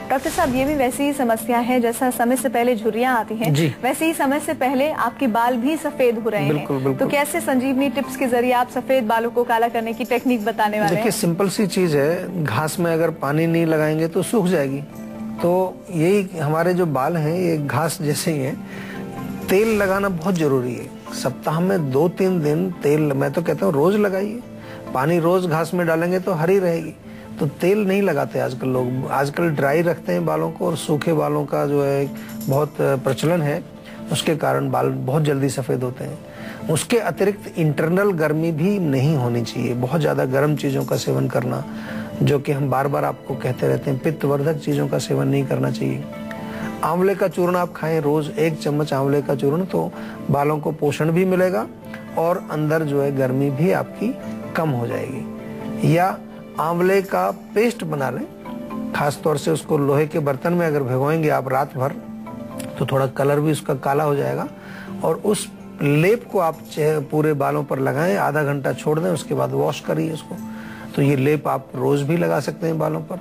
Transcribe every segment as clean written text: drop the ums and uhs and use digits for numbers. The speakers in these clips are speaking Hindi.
डॉक्टर साहब, ये भी वैसी ही समस्या है जैसा समय से पहले झुर्रियां आती हैं, वैसे ही समय से पहले आपके बाल भी सफेद हो रहे हैं। तो कैसे संजीवनी टिप्स के जरिए आप सफेद बालों को काला करने की टेक्निक बताने वाले हैं? देखिए, सिंपल सी चीज है, घास में अगर पानी नहीं लगाएंगे तो सूख जाएगी। तो यही हमारे जो बाल हैं ये घास जैसे ही हैं। तेल लगाना बहुत जरूरी है। सप्ताह में 2-3 दिन तेल, मैं तो कहता हूँ रोज लगाइए। पानी रोज घास में डालेंगे तो हरी रहेगी। तो तेल नहीं लगाते आजकल लोग, आजकल ड्राई रखते हैं बालों को, और सूखे बालों का जो है बहुत प्रचलन है। उसके कारण बाल बहुत जल्दी सफेद होते हैं। उसके अतिरिक्त इंटरनल गर्मी भी नहीं होनी चाहिए। बहुत ज्यादा गर्म चीजों का सेवन करना, जो कि हम बार बार आपको कहते रहते हैं, पित्तवर्धक चीजों का सेवन नहीं करना चाहिए। आंवले का चूर्ण आप खाएं रोज, 1 चम्मच आंवले का चूर्ण, तो बालों को पोषण भी मिलेगा और अंदर जो है गर्मी भी आपकी कम हो जाएगी। या आंवले का पेस्ट बना लें, खास तौर से उसको लोहे के बर्तन में अगर भिगोएंगे आप रात भर, तो थोड़ा कलर भी उसका काला हो जाएगा। और उस लेप को आप पूरे बालों पर लगाएं, आधा घंटा छोड़ दें, उसके बाद वॉश करिए उसको। तो ये लेप आप रोज भी लगा सकते हैं बालों पर,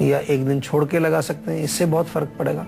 या 1 दिन छोड़ के लगा सकते हैं, इससे बहुत फर्क पड़ेगा।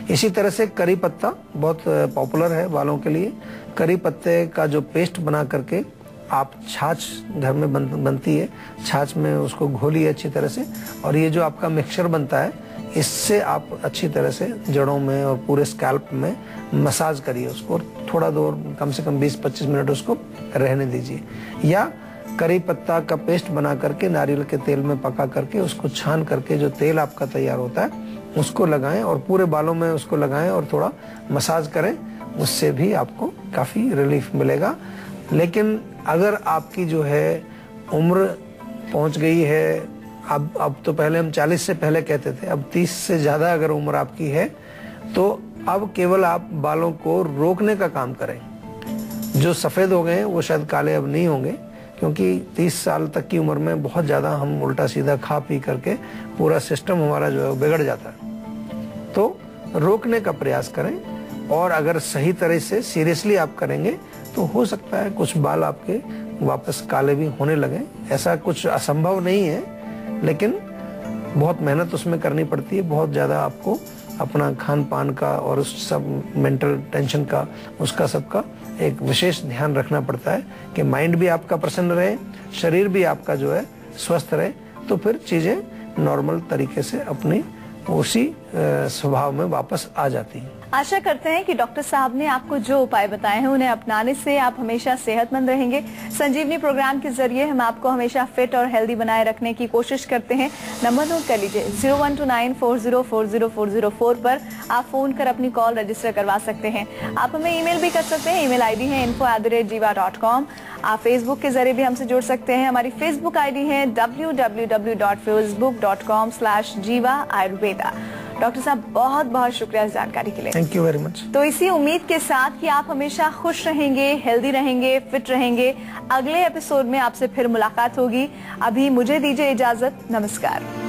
इसी तरह से करी पत्ता बहुत पॉपुलर है बालों के लिए। करी पत्ते का जो पेस्ट बना करके आप, छाछ घर में बनती है, छाछ में उसको घोलिए अच्छी तरह से, और ये जो आपका मिक्सचर बनता है, इससे आप अच्छी तरह से जड़ों में और पूरे स्कैल्प में मसाज करिए उसको, और थोड़ा देर, कम से कम 20-25 मिनट उसको रहने दीजिए। या करी पत्ता का पेस्ट बना करके नारियल के तेल में पका करके उसको छान करके जो तेल आपका तैयार होता है उसको लगाएं, और पूरे बालों में उसको लगाएं और थोड़ा मसाज करें। उससे भी आपको काफी रिलीफ मिलेगा। लेकिन अगर आपकी जो है उम्र पहुंच गई है, अब तो पहले हम 40 से पहले कहते थे, अब 30 से ज्यादा अगर उम्र आपकी है, तो अब केवल आप बालों को रोकने का काम करें। जो सफेद हो गए हैं वो शायद काले अब नहीं होंगे, क्योंकि 30 साल तक की उम्र में बहुत ज्यादा हम उल्टा सीधा खा पी करके पूरा सिस्टम हमारा जो है बिगड़ जाता है। तो रोकने का प्रयास करें, और अगर सही तरह से सीरियसली आप करेंगे तो हो सकता है कुछ बाल आपके वापस काले भी होने लगे। ऐसा कुछ असंभव नहीं है, लेकिन बहुत मेहनत उसमें करनी पड़ती है। बहुत ज्यादा आपको अपना खान पान का और उस सब मेंटल टेंशन का, उसका सबका एक विशेष ध्यान रखना पड़ता है कि माइंड भी आपका प्रसन्न रहे, शरीर भी आपका जो है स्वस्थ रहे। तो फिर चीजें नॉर्मल तरीके से अपनी उसी स्वभाव में वापस आ जाती हैं। आशा करते हैं कि डॉक्टर साहब ने आपको जो उपाय बताए हैं उन्हें अपनाने से आप हमेशा सेहतमंद रहेंगे। संजीवनी प्रोग्राम के जरिए हम आपको हमेशा फिट और हेल्दी बनाए रखने की कोशिश करते हैं। नंबर नोट कर लीजिए, 0129404004 पर आप फोन कर अपनी कॉल रजिस्टर करवा सकते हैं। आप हमें ईमेल भी कर सकते हैं। ईमेल आईडी है info@jiva.com। आप फेसबुक के जरिए भी हमसे जुड़ सकते हैं। हमारी फेसबुक आईडी है www.facebook.com/jiva-ayurveda। डॉक्टर साहब, बहुत बहुत शुक्रिया इस जानकारी के लिए। Thank you very much. तो इसी उम्मीद के साथ कि आप हमेशा खुश रहेंगे, हेल्दी रहेंगे, फिट रहेंगे, अगले एपिसोड में आपसे फिर मुलाकात होगी। अभी मुझे दीजिए इजाजत। नमस्कार।